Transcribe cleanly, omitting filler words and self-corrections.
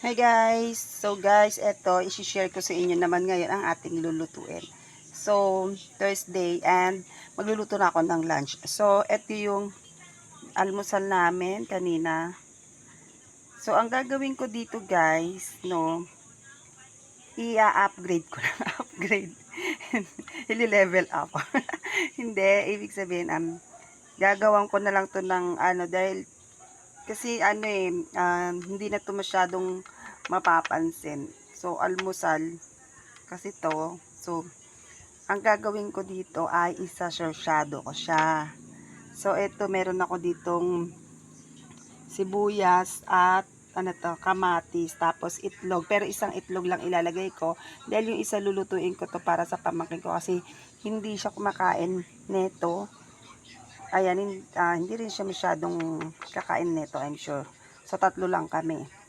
Hi guys! So guys, eto, isi-share ko sa inyo naman ngayon ang ating lulutuin. So, Thursday and magluluto na ako ng lunch. So, eto yung almusal namin kanina. So, ang gagawin ko dito guys, no, i-upgrade ko lang, upgrade. Ili-level up. Hindi, ibig sabihin, gagawan ko na lang to ng dahil kasi hindi na to masyadong mapapansin. So, almusal kasi to. So, ang gagawin ko dito ay isa-sarsyado ko siya. So, ito meron ako ditong sibuyas at kamatis, tapos itlog. Pero isang itlog lang ilalagay ko dahil yung isa lulutuin ko to para sa pamangkin ko kasi hindi siya kumakain neto. Ayan, hindi rin siya masyadong kakain neto, I'm sure. So, tatlo lang kami.